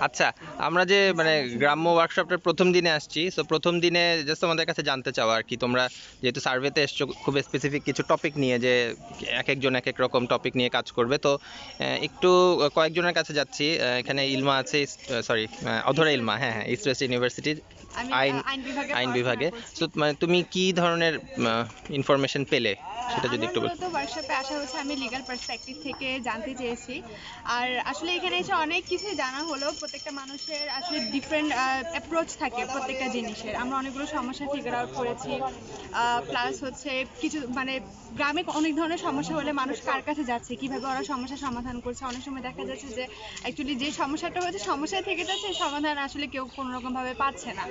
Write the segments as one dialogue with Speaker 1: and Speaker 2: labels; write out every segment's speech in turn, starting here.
Speaker 1: আচ্ছা, আমরা যে মানে গ্রাম্য ওয়ার্কশপটার প্রথম দিনে আসছি, সো প্রথম দিনে জাস্ট আমাদের কাছে জানতে চাও আর কি, তোমরা যেহেতু সার্ভেতে এসছো খুব স্পেসিফিক কিছু টপিক নিয়ে, যে এক একজন এক এক রকম টপিক নিয়ে কাজ করবে, তো একটু কয়েকজনের কাছে যাচ্ছি। এখানে ইলমা আছে, সরি অধরা ইলমা, হ্যাঁ হ্যাঁ, ইস্ট ওয়েস্ট ইউনিভার্সিটির আইন বিভাগে। সো মানে তুমি কি ধরনের ইনফরমেশন পেলে সেটা যদি একটু
Speaker 2: বলতো। ওয়ার্কশপে আসা হচ্ছে আমি লিগ্যাল পার্সপেক্টিভ থেকে জানতে চেয়েছি, আর আসলে এখানে এসে অনেক কিছুই জানা হলো। প্রত্যেকটা মানুষের আসলে ডিফারেন্ট অ্যাপ্রোচ থাকে প্রত্যেকটা জিনিসের। আমরা অনেকগুলো সমস্যা ফিগার আউট করেছি, প্লাস হচ্ছে কিছু মানে গ্রামে অনেক ধরনের সমস্যা হলে মানুষ কার কাছে যাচ্ছে, কিভাবে ওরা সমস্যার সমাধান করছে। অনেক সময় দেখা যাচ্ছে যে অ্যাকচুয়ালি যে সমস্যাটা হচ্ছে সমস্যায় থেকে যাচ্ছে, সমাধান আসলে কেউ কোনো রকমভাবে পাচ্ছে না।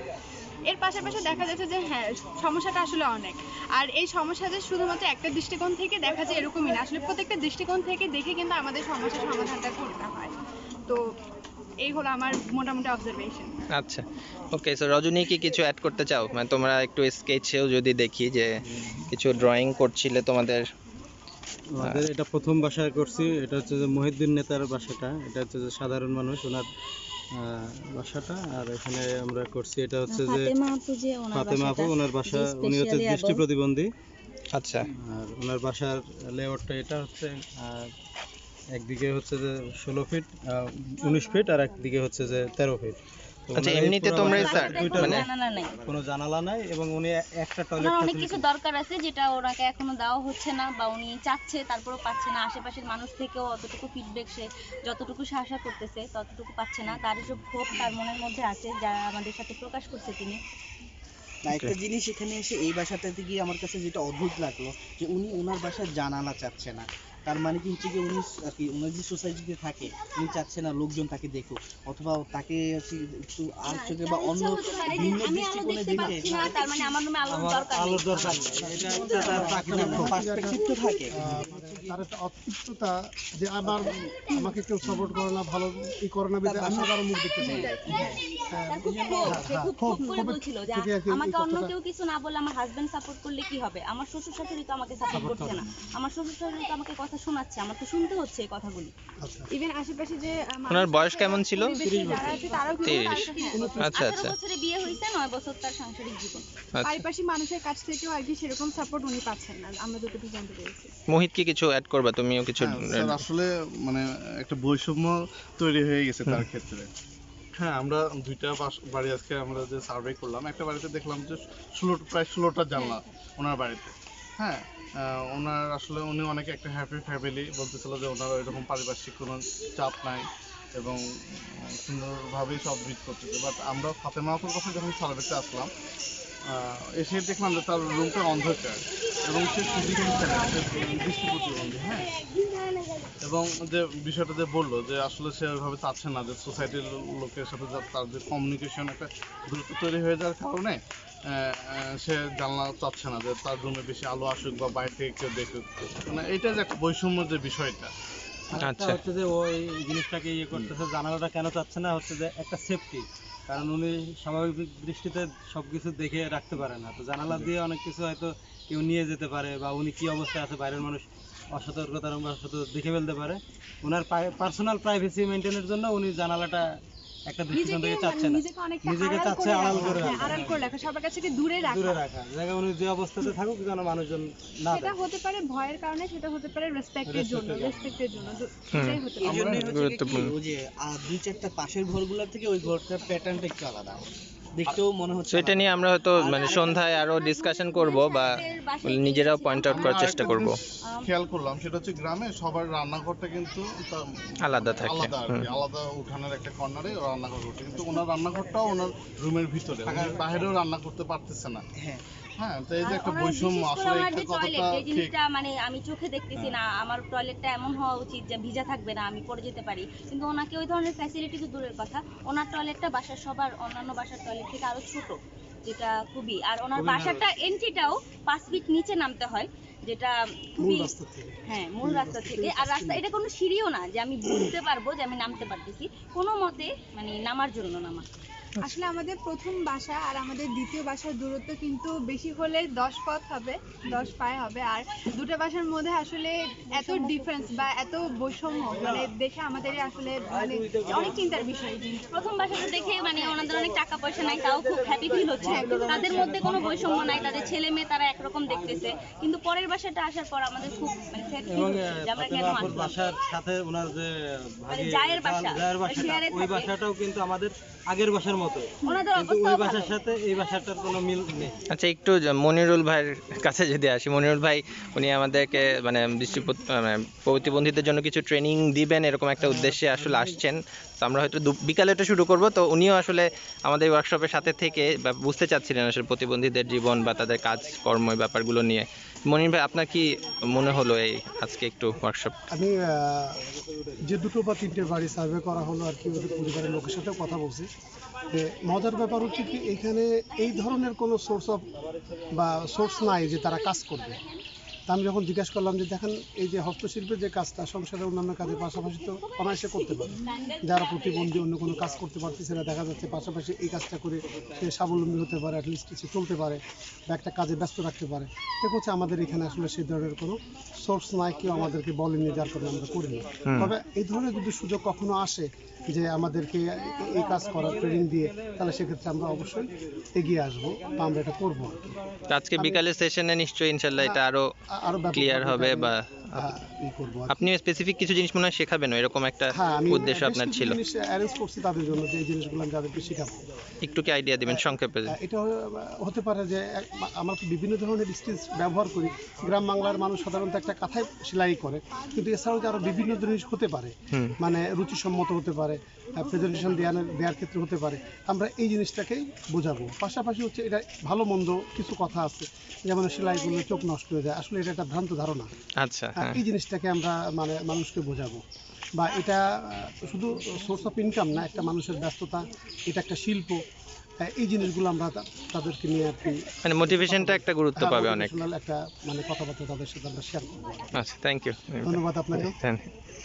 Speaker 2: এর পাশাপাশি দেখা যাচ্ছে যে হ্যাঁ, সমস্যাটা আসলে অনেক, আর এই সমস্যা যে শুধুমাত্র একটা দৃষ্টিকোণ থেকে দেখা যায় এরকমই না, আসলে প্রত্যেকটা দৃষ্টিকোণ থেকে দেখে কিন্তু আমাদের সমস্যার সমাধানটা করতে হয়। তো এই হলো আমার মোটামুটি অবজারভেশন।
Speaker 1: আচ্ছা, ওকে। সো রজনী কি কিছু অ্যাড করতে চাও? মানে তোমরা একটু স্কেচেও যদি দেখি যে কিছু ড্রয়িং করছিলে তোমাদের।
Speaker 3: আমাদের এটা প্রথম বাসা করছি, এটা হচ্ছে যে মহিউদ্দিন নেতার বাসাটা, এটা হচ্ছে যে সাধারণ মানুষ ওনার বাসাটা। আর এখানে আমরা করছি এটা হচ্ছে যে ফাতেমা আপু, ওনার বাসা, উনি হচ্ছে দৃষ্টি প্রতিবন্ধী।
Speaker 1: আচ্ছা,
Speaker 3: আর ওনার বাসার লেআউটটা এটা হচ্ছে, একদিকে হচ্ছে যে 16 ফিট 19 ফিট, আর একদিকে হচ্ছে যে 13 ফিট।
Speaker 1: আচ্ছা, এমনিতে তোমরা
Speaker 3: মানে কোনো জানালা নাই, এবং উনি একটা টয়লেট,
Speaker 4: অনেক কিছু দরকার আছে যেটা ওনাকে এখনো দেওয়া হচ্ছে না, বা উনি চাচ্ছে তারপরেও পাচ্ছে না। আশেপাশের মানুষ থেকেও অতটুকু ফিডব্যাক, সে যতটুকু সে আশা করতেছে ততটুকু পাচ্ছে না। তার সব ক্ষোভ তার মনের মধ্যে আছে, যা আমাদের সাথে প্রকাশ করছে তিনি।
Speaker 5: একটা জিনিস এখানে এসে এই বাসাটাতে গিয়ে আমার কাছে যেটা অদ্ভুত লাগলো, যে উনি ওনার বাসায় জানালা চাচ্ছে না। তার মানে কি হচ্ছে কি, উনি উনি যে সোসাইটিতে থাকে উনি চাচ্ছে না লোকজন তাকে দেখুক, অথবা তাকে একটু আর চোখে বা অন্য ভিন্ন দৃষ্টিকোণে দেখে।
Speaker 4: তার মানে আমার রুমে আলোর দরকার নেই,
Speaker 5: এটা একটা তার প্রাকৃতিক পার্সপেক্টিভ তো থাকে।
Speaker 6: তার একটা অতৃপ্ততা, যে আমাকে কেউ সাপোর্ট করে না, ভালো ই করে না, বিধায় আমি আরো মুখ দেখতে চাই।
Speaker 4: আমাকে অন্য কেউ কিছু না বলে আমার হাজবেন্ড সাপোর্ট করলে কি হবে? আমার শ্বশুর শাশুড়ি তো আমাকে সাপোর্ট করছে না, আমার শ্বশুর শাশুড়ি তো আমাকে কথা শোনাচ্ছে, আমার তো শুনতে হচ্ছে এই কথাগুলি।
Speaker 2: ইভেন আশেপাশে যে
Speaker 1: ওনার বয়স কেমন ছিল?
Speaker 2: 30
Speaker 1: আচ্ছা আচ্ছা,
Speaker 4: 18 বছরে বিয়ে হয়েছে, 9 বছর তার সাংসারিক জীবন।
Speaker 2: পারিপার্শ্বিক মানুষের কাছ থেকেও আর কি সেরকম সাপোর্ট উনি পাচ্ছেন না, আমরা যতটুকু জানতে পেরেছি।
Speaker 1: মোহিত কি কিছু অ্যাড করবা? তুমিও কিছু।
Speaker 7: আসলে মানে একটা বৈষম্য তৈরি হয়ে গেছে তার ক্ষেত্রে। হ্যাঁ, আমরা দুইটা বাড়ি আজকে আমরা যে সার্ভে করলাম, একটা বাড়িতে দেখলাম যে প্রায় 16টা জানলা ওনার বাড়িতে। হ্যাঁ, ওনার আসলে উনি অনেক একটা হ্যাপি ফ্যামিলি বলতেছিল, যে ওনার এরকম পারিপার্শ্বিক কোনো চাপ নাই এবং সুন্দরভাবেই সব মিট করতেছে। বাট আমরা ফাতেমা আপুর কাছে যখন সার্ভেতে আসলাম, এসে দেখলাম যে তার রুমটা অন্ধকার এবং সে ফিজিক্যালি দৃষ্টি প্রতিবন্ধী। হ্যাঁ, এবং যে বিষয়টা যে বললো যে আসলে সে ওইভাবে চাচ্ছে না যে সোসাইটির লোকের সাথে তার যে কমিউনিকেশন একটা দূরত্ব তৈরি হয়ে যাওয়ার কারণে সে জানলা চাচ্ছে না যে তার রুমে বেশি আলো আসুক বা বাইরে থেকে কেউ দেখুক। মানে এইটা যে একটা বৈষম্যের যে বিষয়টা।
Speaker 3: আচ্ছা, হচ্ছে যে ওই জিনিসটাকে ইয়ে করতেছে, জানালাটা কেন চাচ্ছে না, হচ্ছে যে একটা সেফটি, কারণ উনি স্বাভাবিক দৃষ্টিতে সবকিছু দেখে রাখতে পারে না। তো জানালা দিয়ে অনেক কিছু হয়তো কেউ নিয়ে যেতে পারে, বা উনি কি অবস্থায় আছে বাইরের মানুষ অসতর্কতার বশত দেখে ফেলতে পারে। ওনার পার্সোনাল প্রাইভেসি মেনটেনের জন্য উনি জানালাটা একটা দৃষ্টিকোণ থেকে চাচ্ছে না, নিজেকে চাচ্ছে আড়াল করে
Speaker 2: রাখা, সবার কাছে দূরে
Speaker 3: রাখা। জায়গা উনি যে অবস্থাতে থাকুক যেন মানুষজন না,
Speaker 2: সেটা হতে পারে ভয়ের কারণে, সেটা হতে পারে রেসপেক্টের জন্য, সেটাই হতে পারে।
Speaker 5: এইজন্যই হচ্ছে কি, ওই যে দুই চারটা পাশের ঘরগুলোর থেকে ওই ঘরটার প্যাটার্নটা একটু আলাদা, দেখতেও মনে হচ্ছে।
Speaker 1: সেটা নিয়ে আমরা হয়তো মানে সন্ধ্যায় আরো ডিসকাশন করব, বা নিজেরাও পয়েন্ট আউট করার চেষ্টা করব।
Speaker 7: খেয়াল করলাম সেটা হচ্ছে গ্রামে সবার রান্নাঘরটা কিন্তু
Speaker 1: আলাদা থাকে,
Speaker 7: আলাদা উঠানের একটা কর্নারে রান্নাঘর করছে, কিন্তু ওনার রান্নাঘরটাও ওনার রুমের ভিতরে, বাইরেও রান্না করতে পারতেছে না। হ্যাঁ, তো এই যে একটা বৈষম্য, আসলে এটা কতটা ঠিক,
Speaker 4: মানে আমি চোখে দেখতেছি না। আমার টয়লেটটা এমন হওয়া উচিত যে ভিজা থাকবে না, আমি পড়ে যেতে পারি, কিন্তু ওনাকে ওই ধরনের ফ্যাসিলিটি তো দূরের কথা, ওনার টয়লেটটা বাসার সবার অন্যান্য বাসার টয়লেট থেকে আরো ছোট, যেটা খুবই, আর ওনার বাসাটা এন্ট্রিটাও 5 ফিট নিচে নামতে হয়, যেটা খুবই, হ্যাঁ, মূল রাস্তা থেকে। আর রাস্তা এটা কোনো সিঁড়িও না যে আমি বুঝতে পারবো যে আমি নামতে পারতেছি, কোনো মতে মানে নামার জন্য নামা।
Speaker 2: আসলে আমাদের প্রথম বাসা আর আমাদের দ্বিতীয় বাসার দূরত্ব কিন্তু বেশি হলে 10 পথ হবে, 10 পায়ে হবে। আর দুটো বাসার মধ্যে আসলে এত ডিফারেন্স বা এত বৈষম্য মানে দেখে আমাদের আসলে মানে অনেক চিন্তার বিষয় এই জিনিসটা।
Speaker 4: প্রথম বাসাটা দেখে মানে ওনাদের অনেক টাকা পয়সা নাই, তাও খুব হ্যাপি ফিল হচ্ছে। তাদের মধ্যে কোনো বৈষম্য নাই, তাদের ছেলে মেয়ে তারা একরকম দেখতেছে। কিন্তু পরের বাসাটা আসার পর আমাদের খুব মানে sad feel
Speaker 3: এবং
Speaker 4: হচ্ছে যে আমরা কেন
Speaker 3: ফাতেমা আপুর
Speaker 4: আসলাম।
Speaker 3: বাসার সাথে ওনার যে
Speaker 4: মানে জায়ের বাসা,
Speaker 3: জায়ের বাসাটা,
Speaker 4: শেয়ারে
Speaker 3: ওই
Speaker 4: থাকে।
Speaker 3: বাসাটাও কিন্তু আমাদের আগের বাসার মতো,
Speaker 4: ওনাদের
Speaker 3: কিন্তু
Speaker 4: অবস্থাও
Speaker 3: ওই
Speaker 4: ভালো।
Speaker 3: বাসার সাথে এই বাসাটার কোনো মিল নেই।
Speaker 1: আচ্ছা, একটু মনিরুল ভাইয়ের কাছে যদি আসি। মনিরুল ভাই উনি আমাদেরকে মানে প্রতিবন্ধীদের জন্য কিছু ট্রেনিং দিবেন এরকম একটা উদ্দেশ্যে আসলে আসছেন। তো আমরা হয়তো বিকালে এটা শুরু করব। তো উনিও আসলে আমাদের ওয়ার্কশপের সাথে থেকে বুঝতে চাচ্ছিলেন আসলে প্রতিবন্ধীদের জীবন বা তাদের কাজকর্ম এই ব্যাপারগুলো নিয়ে। মনির ভাই, আপনার কি মনে হলো এই আজকে একটু ওয়ার্কশপ?
Speaker 6: আমি যে 2 বা 3টে বাড়ি সার্ভে করা হলো আর কি, ওদের পরিবারের লোকের সাথেও কথা বলছি। যে মজার ব্যাপার হচ্ছে কি, এখানে এই ধরনের কোনো সোর্স নাই যে তারা কাজ করবে। তা আমি যখন জিজ্ঞাসা করলাম যে দেখেন, এই যে হস্তশিল্পের যে কাজটা সংসারের অন্যান্য কাজের পাশাপাশি তো অনায়াসে করতে পারে, যারা প্রতিবন্ধী অন্য কোনো কাজ করতে পারতেছে না, দেখা যাচ্ছে পাশাপাশি এই কাজটা করে সে স্বাবলম্বী হতে পারে, অ্যাটলিস্ট সে চলতে পারে বা একটা কাজে ব্যস্ত রাখতে পারে। ঠিক হচ্ছে, আমাদের এখানে আসলে সেই ধরনের কোনো সোর্স নাই, কেউ আমাদেরকে বলেনি, যার কারণে আমরা করিনি। তবে এই ধরনের যদি সুযোগ কখনো আসে যে আমাদেরকে এই কাজ করার ট্রেনিং দিয়ে, তাহলে সেক্ষেত্রে আমরা অবশ্যই এগিয়ে আসবো বা আমরা এটা করবো আর কি।
Speaker 1: তো আজকে বিকালের সেশনে নিশ্চয়ই ইনশাল্লাহ এটা আরো
Speaker 6: আরো
Speaker 1: ক্লিয়ার হবে বা
Speaker 6: করবো।
Speaker 1: আপনি স্পেসিফিক কিছু জিনিস মনে হয় শেখাবেন, এরকম একটা
Speaker 6: হ্যাঁ, আমি
Speaker 1: উদ্দেশ্য
Speaker 6: বেশ
Speaker 1: আপনার
Speaker 6: কিছু
Speaker 1: ছিল।
Speaker 6: জিনিস অ্যারেঞ্জ করছি তাদের জন্য, যে এই জিনিসগুলো আমি যাদেরকে শেখাবো।
Speaker 1: একটু কি আইডিয়া দিবেন সংক্ষেপে?
Speaker 6: এটা হতে পারে যে আমরা তো বিভিন্ন ধরনের স্কিলস ব্যবহার করি। গ্রাম বাংলার মানুষ সাধারণত একটা কাঁথায় সেলাই করে, কিন্তু এছাড়াও যে আরো বিভিন্ন জিনিস হতে পারে, মানে রুচিসম্মত হতে পারে, প্রেজেন্টেশন দেওয়ার ক্ষেত্রে হতে পারে। আমরা এই জিনিসটাকেই বোঝাবো। পাশাপাশি হচ্ছে এটা ভালো মন্দ কিছু কথা আছে, যেমন সেলাই করলে চোখ নষ্ট হয়ে যায়, আসলে এটা একটা ভ্রান্ত ধারণা।
Speaker 1: আচ্ছা, হ্যাঁ।
Speaker 6: এই জিনিসটাকে আমরা মানে মানুষকে বোঝাবো। বা এটা শুধু সোর্স অফ ইনকাম না, একটা মানুষের ব্যস্ততা, এটা একটা শিল্প। এই জিনিসগুলো আমরা তাদেরকে নিয়ে আর কি,
Speaker 1: মানে মোটিভেশনটা একটা গুরুত্ব পাবে অনেক।
Speaker 6: মোটিভেশনাল একটা মানে কথাবার্তা তাদের সাথে আমরা শেয়ার করবো।
Speaker 1: আচ্ছা, থ্যাংক ইউ।
Speaker 6: ধন্যবাদ আপনাকে।